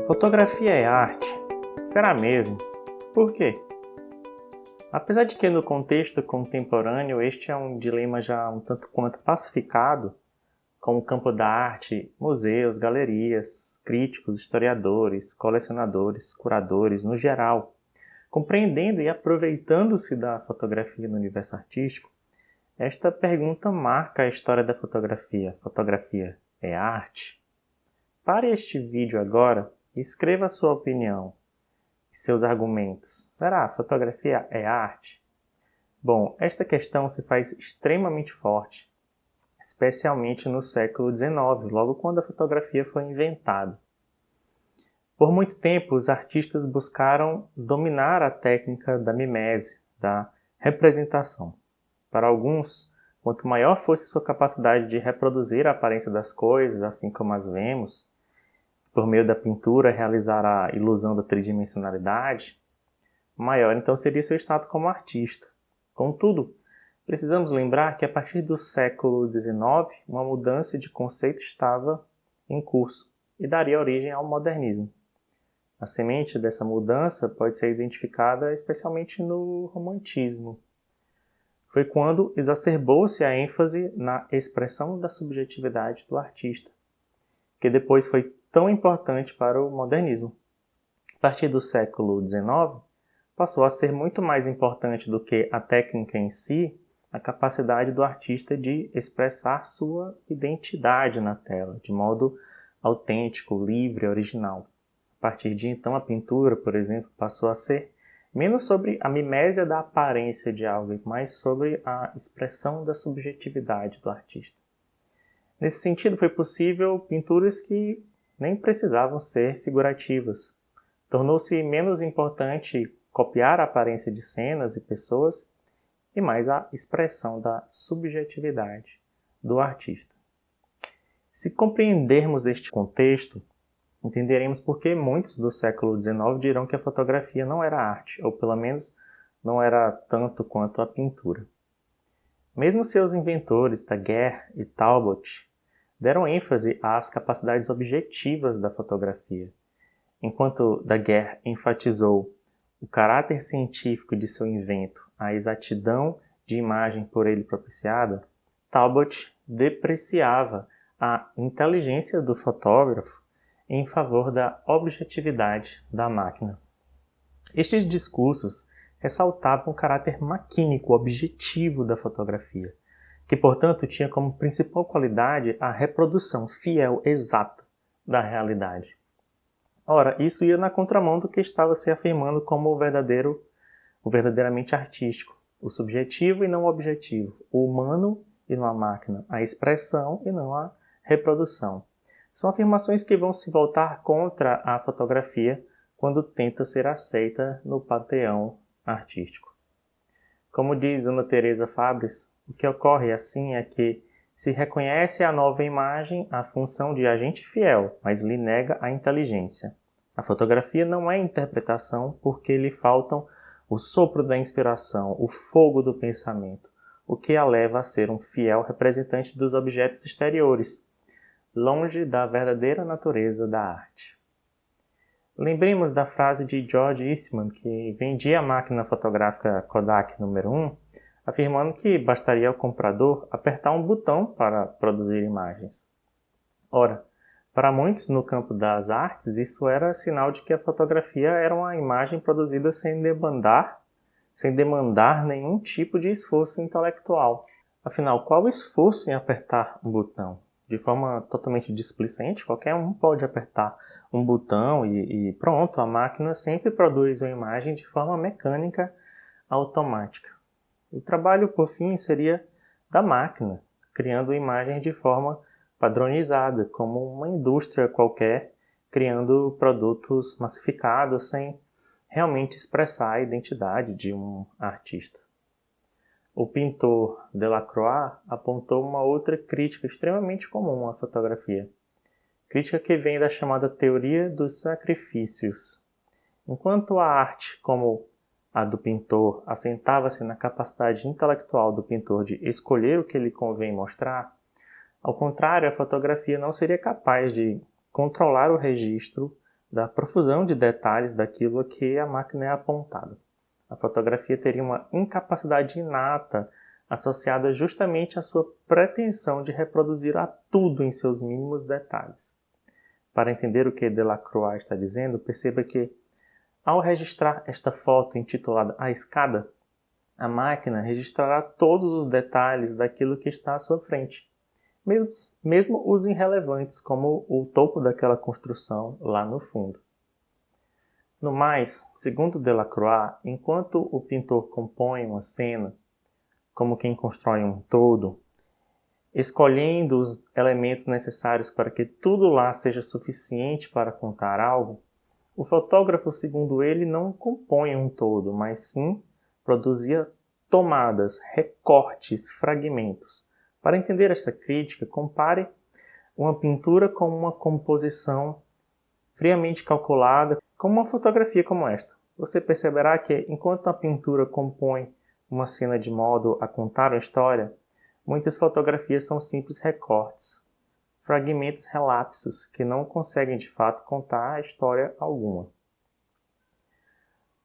Fotografia é arte? Será mesmo? Por quê? Apesar de que no contexto contemporâneo este é um dilema já um tanto quanto pacificado, como o campo da arte, museus, galerias, críticos, historiadores, colecionadores, curadores, no geral, compreendendo e aproveitando-se da fotografia no universo artístico, esta pergunta marca a história da fotografia. Fotografia é arte? Pare este vídeo agora e escreva a sua opinião e seus argumentos. Será? Fotografia é arte? Bom, esta questão se faz extremamente forte, especialmente no século XIX, logo quando a fotografia foi inventada. Por muito tempo, os artistas buscaram dominar a técnica da mimese, da representação. Para alguns, quanto maior fosse sua capacidade de reproduzir a aparência das coisas, assim como as vemos, por meio da pintura realizar a ilusão da tridimensionalidade, maior então seria seu status como artista. Contudo, precisamos lembrar que a partir do século XIX, uma mudança de conceito estava em curso e daria origem ao modernismo. A semente dessa mudança pode ser identificada especialmente no romantismo. Foi quando exacerbou-se a ênfase na expressão da subjetividade do artista, que depois foi tão importante para o modernismo. A partir do século XIX, passou a ser muito mais importante do que a técnica em si, a capacidade do artista de expressar sua identidade na tela, de modo autêntico, livre, original. A partir de então, a pintura, por exemplo, passou a ser menos sobre a mimésia da aparência de algo, mais sobre a expressão da subjetividade do artista. Nesse sentido, foi possível pinturas que nem precisavam ser figurativas. Tornou-se menos importante copiar a aparência de cenas e pessoas e mais a expressão da subjetividade do artista. Se compreendermos este contexto, entenderemos por que muitos do século XIX dirão que a fotografia não era arte, ou pelo menos não era tanto quanto a pintura. Mesmo seus inventores, Daguerre e Talbot, deram ênfase às capacidades objetivas da fotografia. Enquanto Daguerre enfatizou o caráter científico de seu invento, a exatidão de imagem por ele propiciada, Talbot depreciava a inteligência do fotógrafo em favor da objetividade da máquina. Estes discursos ressaltavam o caráter maquínico objetivo da fotografia, que, portanto, tinha como principal qualidade a reprodução fiel, exata, da realidade. Ora, isso ia na contramão do que estava se afirmando como o verdadeiramente artístico, o subjetivo e não o objetivo, o humano e não a máquina, a expressão e não a reprodução. São afirmações que vão se voltar contra a fotografia quando tenta ser aceita no panteão artístico. Como diz Ana Teresa Fabres, o que ocorre assim é que se reconhece a nova imagem a função de agente fiel, mas lhe nega a inteligência. A fotografia não é interpretação porque lhe faltam o sopro da inspiração, o fogo do pensamento, o que a leva a ser um fiel representante dos objetos exteriores, longe da verdadeira natureza da arte. Lembremos da frase de George Eastman, que vendia a máquina fotográfica Kodak número 1, afirmando que bastaria ao comprador apertar um botão para produzir imagens. Ora, para muitos no campo das artes, isso era sinal de que a fotografia era uma imagem produzida sem demandar nenhum tipo de esforço intelectual. Afinal, qual o esforço em apertar um botão? De forma totalmente displicente, qualquer um pode apertar um botão e pronto, a máquina sempre produz uma imagem de forma mecânica, automática. O trabalho, por fim, seria da máquina, criando imagens de forma padronizada, como uma indústria qualquer, criando produtos massificados sem realmente expressar a identidade de um artista. O pintor Delacroix apontou uma outra crítica extremamente comum à fotografia. Crítica que vem da chamada teoria dos sacrifícios. Enquanto a arte, como a do pintor, assentava-se na capacidade intelectual do pintor de escolher o que lhe convém mostrar, ao contrário, a fotografia não seria capaz de controlar o registro da profusão de detalhes daquilo a que a máquina é apontada. A fotografia teria uma incapacidade inata associada justamente à sua pretensão de reproduzir a tudo em seus mínimos detalhes. Para entender o que Delacroix está dizendo, perceba que, ao registrar esta foto intitulada A Escada, a máquina registrará todos os detalhes daquilo que está à sua frente, mesmo os irrelevantes, como o topo daquela construção lá no fundo. No mais, segundo Delacroix, enquanto o pintor compõe uma cena, como quem constrói um todo, escolhendo os elementos necessários para que tudo lá seja suficiente para contar algo, o fotógrafo, segundo ele, não compõe um todo, mas sim produzia tomadas, recortes, fragmentos. Para entender esta crítica, compare uma pintura com uma composição friamente calculada, como uma fotografia como esta. Você perceberá que, enquanto a pintura compõe uma cena de modo a contar uma história, muitas fotografias são simples recortes, fragmentos relapsos que não conseguem de fato contar a história alguma.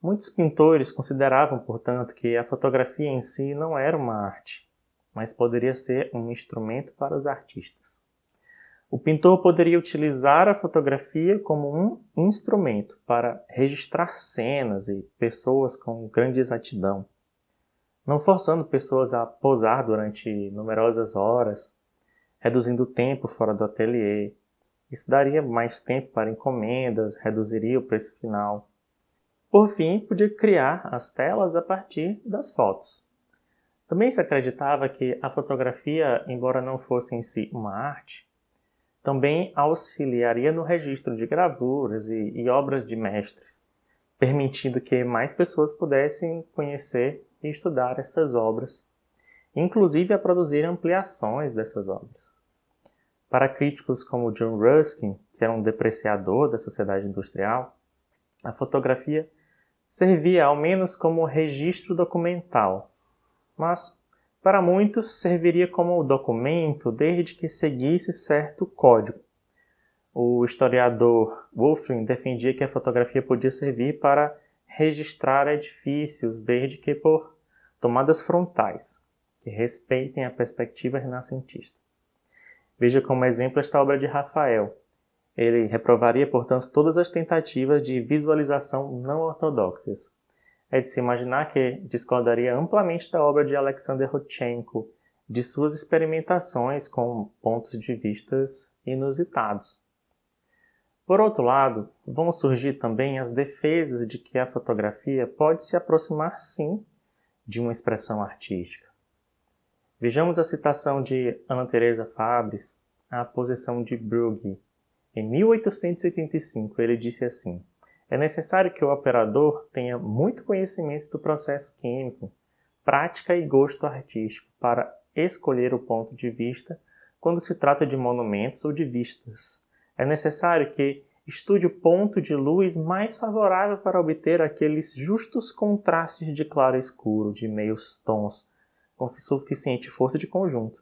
Muitos pintores consideravam, portanto, que a fotografia em si não era uma arte, mas poderia ser um instrumento para os artistas. O pintor poderia utilizar a fotografia como um instrumento para registrar cenas e pessoas com grande exatidão, não forçando pessoas a posar durante numerosas horas, reduzindo o tempo fora do ateliê. Isso daria mais tempo para encomendas, reduziria o preço final. Por fim, podia criar as telas a partir das fotos. Também se acreditava que a fotografia, embora não fosse em si uma arte, também auxiliaria no registro de gravuras e obras de mestres, permitindo que mais pessoas pudessem conhecer e estudar essas obras, inclusive a produzir ampliações dessas obras. Para críticos como John Ruskin, que era um depreciador da sociedade industrial, a fotografia servia ao menos como registro documental, mas para muitos serviria como documento desde que seguisse certo código. O historiador Wolfram defendia que a fotografia podia servir para registrar edifícios desde que por tomadas frontais, que respeitem a perspectiva renascentista. Veja como exemplo esta obra de Rafael. Ele reprovaria, portanto, todas as tentativas de visualização não ortodoxas. É de se imaginar que discordaria amplamente da obra de Alexander Rodchenko, de suas experimentações com pontos de vistas inusitados. Por outro lado, vão surgir também as defesas de que a fotografia pode se aproximar, sim, de uma expressão artística. Vejamos a citação de Ana Teresa Fabres à posição de Brugge. Em 1885, ele disse assim: é necessário que o operador tenha muito conhecimento do processo químico, prática e gosto artístico para escolher o ponto de vista quando se trata de monumentos ou de vistas. É necessário que estude o ponto de luz mais favorável para obter aqueles justos contrastes de claro e escuro, de meios tons, com suficiente força de conjunto.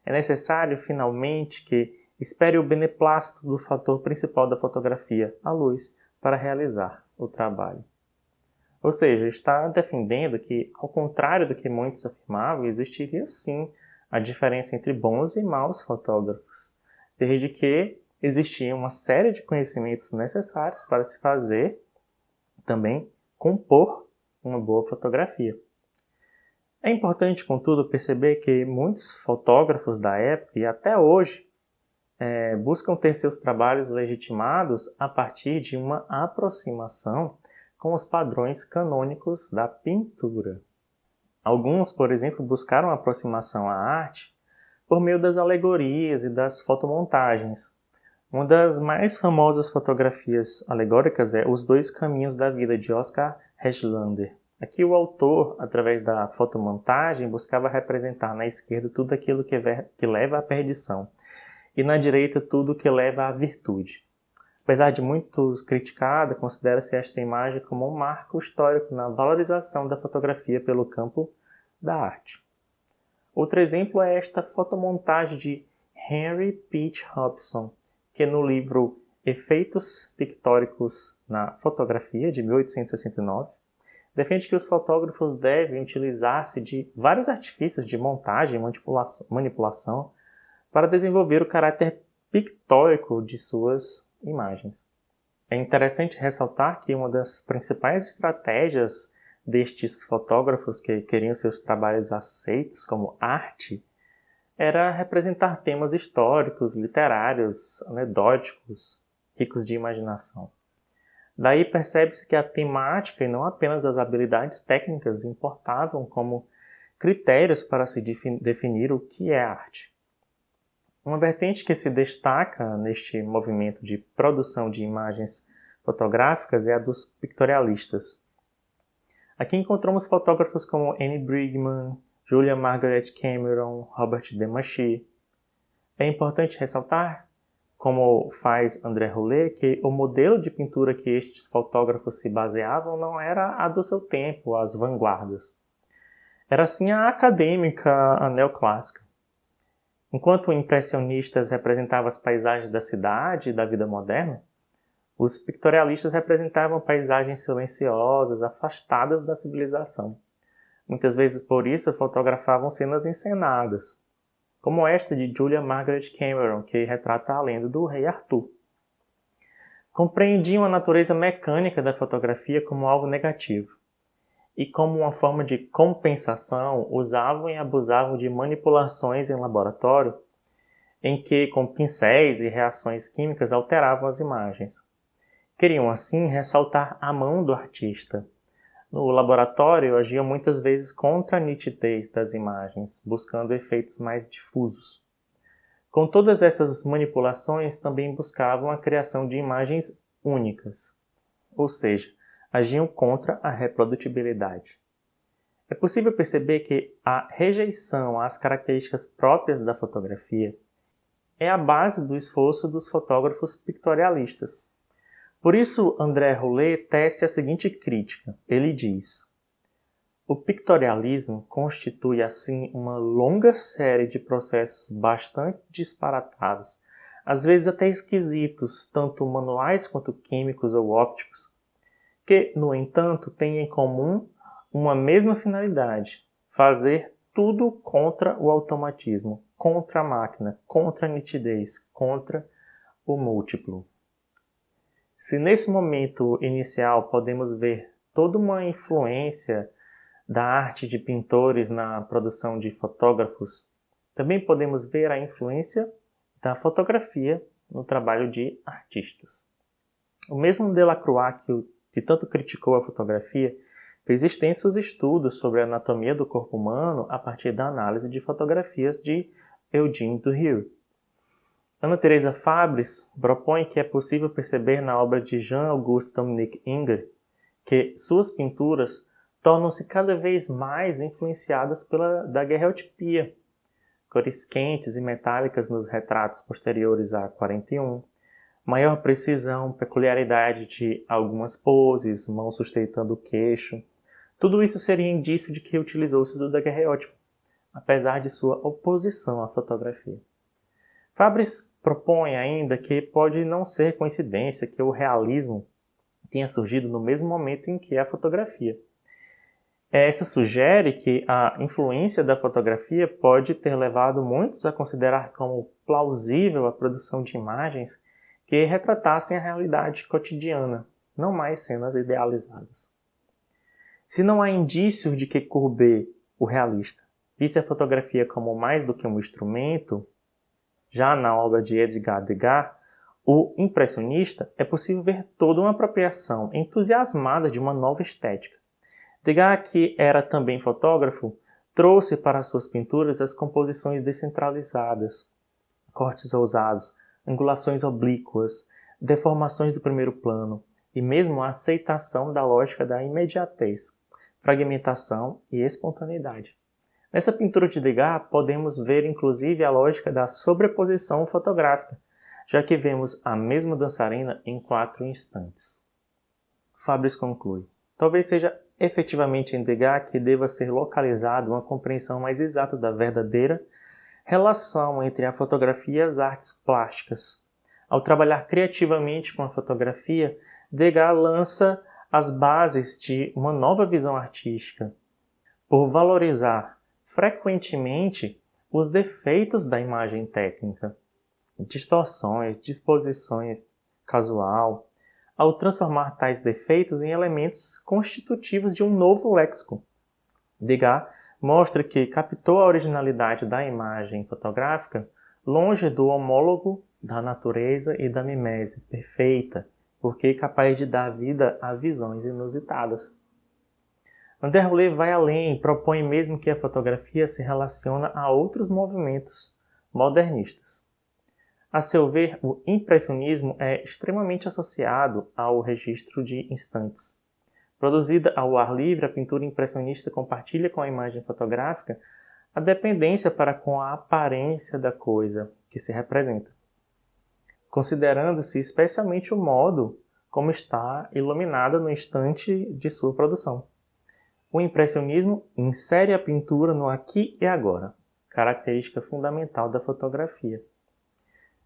É necessário, finalmente, que espere o beneplácito do fator principal da fotografia, a luz, para realizar o trabalho. Ou seja, está defendendo que, ao contrário do que muitos afirmavam, existiria sim a diferença entre bons e maus fotógrafos, desde que existia uma série de conhecimentos necessários para se fazer, também, compor uma boa fotografia. É importante, contudo, perceber que muitos fotógrafos da época, e até hoje, buscam ter seus trabalhos legitimados a partir de uma aproximação com os padrões canônicos da pintura. Alguns, por exemplo, buscaram a aproximação à arte por meio das alegorias e das fotomontagens. Uma das mais famosas fotografias alegóricas é Os Dois Caminhos da Vida, de Oscar Hechtlander. Aqui o autor, através da fotomontagem, buscava representar na esquerda tudo aquilo que leva à perdição e na direita tudo que leva à virtude. Apesar de muito criticada, considera-se esta imagem como um marco histórico na valorização da fotografia pelo campo da arte. Outro exemplo é esta fotomontagem de Henry Peach Hobson, que no livro Efeitos Pictóricos na Fotografia, de 1869, defende que os fotógrafos devem utilizar-se de vários artifícios de montagem e manipulação para desenvolver o caráter pictórico de suas imagens. É interessante ressaltar que uma das principais estratégias destes fotógrafos que queriam seus trabalhos aceitos como arte era representar temas históricos, literários, anedóticos, ricos de imaginação. Daí percebe-se que a temática e não apenas as habilidades técnicas importavam como critérios para se definir o que é arte. Uma vertente que se destaca neste movimento de produção de imagens fotográficas é a dos pictorialistas. Aqui encontramos fotógrafos como Annie Brigman, Julia Margaret Cameron, Robert Demachy. É importante ressaltar, como faz André Roulet, que o modelo de pintura que estes fotógrafos se baseavam não era a do seu tempo, as vanguardas. Era sim a acadêmica, a neoclássica. Enquanto impressionistas representavam as paisagens da cidade e da vida moderna, os pictorialistas representavam paisagens silenciosas, afastadas da civilização. Muitas vezes por isso fotografavam cenas encenadas, como esta de Julia Margaret Cameron, que retrata a lenda do rei Arthur. Compreendiam a natureza mecânica da fotografia como algo negativo, e como uma forma de compensação usavam e abusavam de manipulações em laboratório, em que com pincéis e reações químicas alteravam as imagens. Queriam assim ressaltar a mão do artista. No laboratório agiam muitas vezes contra a nitidez das imagens, buscando efeitos mais difusos. Com todas essas manipulações também buscavam a criação de imagens únicas, ou seja, agiam contra a reprodutibilidade. É possível perceber que a rejeição às características próprias da fotografia é a base do esforço dos fotógrafos pictorialistas. Por isso, André Roulet tece a seguinte crítica. Ele diz: o pictorialismo constitui, assim, uma longa série de processos bastante disparatados, às vezes até esquisitos, tanto manuais quanto químicos ou ópticos, que, no entanto, têm em comum uma mesma finalidade: fazer tudo contra o automatismo, contra a máquina, contra a nitidez, contra o múltiplo. Se nesse momento inicial podemos ver toda uma influência da arte de pintores na produção de fotógrafos, também podemos ver a influência da fotografia no trabalho de artistas. O mesmo Delacroix, que tanto criticou a fotografia, fez extensos estudos sobre a anatomia do corpo humano a partir da análise de fotografias de Eugène Duhem. Ana Teresa Fabres propõe que é possível perceber na obra de Jean-Auguste Dominique Ingres que suas pinturas tornam-se cada vez mais influenciadas pela daguerreotipia, cores quentes e metálicas nos retratos posteriores a 41, maior precisão, peculiaridade de algumas poses, mãos sustentando o queixo. Tudo isso seria indício de que utilizou-se do daguerreótipo, apesar de sua oposição à fotografia. Fabres propõe ainda que pode não ser coincidência que o realismo tenha surgido no mesmo momento em que a fotografia. Essa sugere que a influência da fotografia pode ter levado muitos a considerar como plausível a produção de imagens que retratassem a realidade cotidiana, não mais cenas idealizadas. Se não há indícios de que Courbet, o realista, visse a fotografia como mais do que um instrumento, já na obra de Edgar Degas, o impressionista, é possível ver toda uma apropriação entusiasmada de uma nova estética. Degas, que era também fotógrafo, trouxe para suas pinturas as composições descentralizadas, cortes ousados, angulações oblíquas, deformações do primeiro plano e mesmo a aceitação da lógica da imediatez, fragmentação e espontaneidade. Nessa pintura de Degas podemos ver inclusive a lógica da sobreposição fotográfica, já que vemos a mesma dançarina em 4 instantes. Fabres conclui: talvez seja efetivamente em Degas que deva ser localizada uma compreensão mais exata da verdadeira relação entre a fotografia e as artes plásticas, Ao trabalhar criativamente com a fotografia, Degas lança as bases de uma nova visão artística, por valorizar frequentemente os defeitos da imagem técnica, distorções, disposições casual, ao transformar tais defeitos em elementos constitutivos de um novo léxico. Degas mostra que captou a originalidade da imagem fotográfica longe do homólogo da natureza e da mimese perfeita, porque é capaz de dar vida a visões inusitadas. André Roulet vai além e propõe mesmo que a fotografia se relaciona a outros movimentos modernistas. A seu ver, o impressionismo é extremamente associado ao registro de instantes. Produzida ao ar livre, a pintura impressionista compartilha com a imagem fotográfica a dependência para com a aparência da coisa que se representa, considerando-se especialmente o modo como está iluminada no instante de sua produção. O impressionismo insere a pintura no aqui e agora, característica fundamental da fotografia.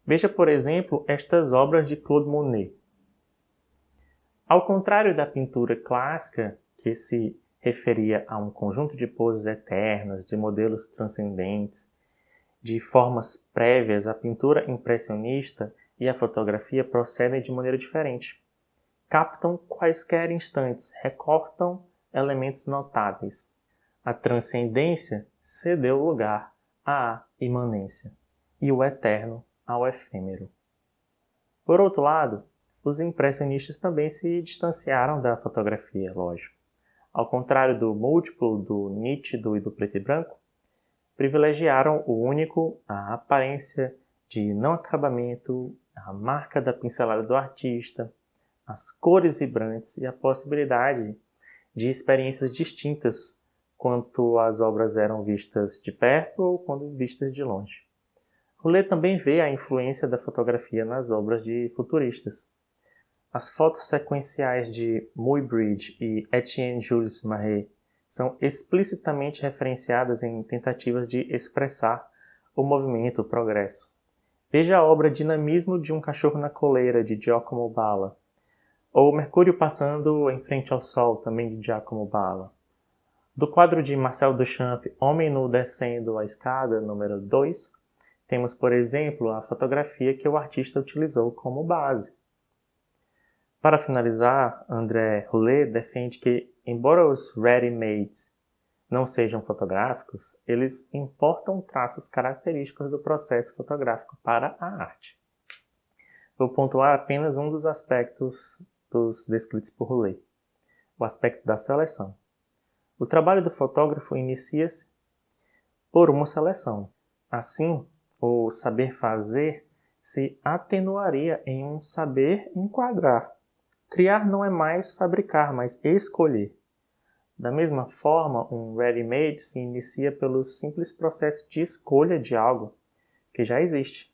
Veja, por exemplo, estas obras de Claude Monet. Ao contrário da pintura clássica, que se referia a um conjunto de poses eternas, de modelos transcendentes, de formas prévias, a pintura impressionista e a fotografia procedem de maneira diferente. Captam quaisquer instantes, recortam elementos notáveis. A transcendência cedeu lugar à imanência e o eterno ao efêmero. Por outro lado, os impressionistas também se distanciaram da fotografia, lógico. Ao contrário do múltiplo, do nítido e do preto e branco, privilegiaram o único, a aparência de não acabamento, a marca da pincelada do artista, as cores vibrantes e a possibilidade de experiências distintas quanto as obras eram vistas de perto ou quando vistas de longe. Roulet também vê a influência da fotografia nas obras de futuristas. As fotos sequenciais de Muybridge e Etienne-Jules Marey são explicitamente referenciadas em tentativas de expressar o movimento, o progresso. Veja a obra Dinamismo de um Cachorro na Coleira, de Giacomo Balla, ou Mercúrio Passando em Frente ao Sol, também de Giacomo Balla. Do quadro de Marcel Duchamp, Homem nu descendo a escada, número 2, temos, por exemplo, a fotografia que o artista utilizou como base. Para finalizar, André Roulet defende que, embora os ready-mades não sejam fotográficos, eles importam traços característicos do processo fotográfico para a arte. Vou pontuar apenas um dos aspectos dos descritos por Roulet, o aspecto da seleção. O trabalho do fotógrafo inicia-se por uma seleção. Assim, o saber fazer se atenuaria em um saber enquadrar. Criar não é mais fabricar, mas escolher. Da mesma forma, um ready-made se inicia pelo simples processo de escolha de algo que já existe.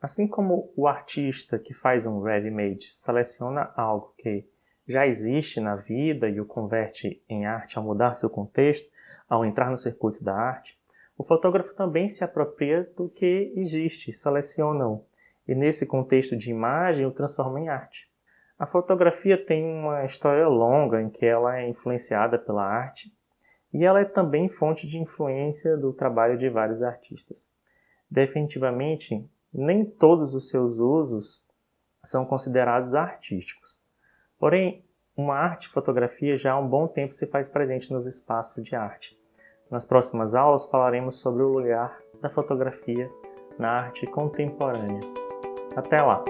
Assim como o artista que faz um ready-made seleciona algo que já existe na vida e o converte em arte ao mudar seu contexto, ao entrar no circuito da arte, o fotógrafo também se apropria do que existe, seleciona-o, e nesse contexto de imagem o transforma em arte. A fotografia tem uma história longa em que ela é influenciada pela arte e ela é também fonte de influência do trabalho de vários artistas. Definitivamente, nem todos os seus usos são considerados artísticos. Porém, uma arte-fotografia já há um bom tempo se faz presente nos espaços de arte. Nas próximas aulas falaremos sobre o lugar da fotografia na arte contemporânea. Até lá!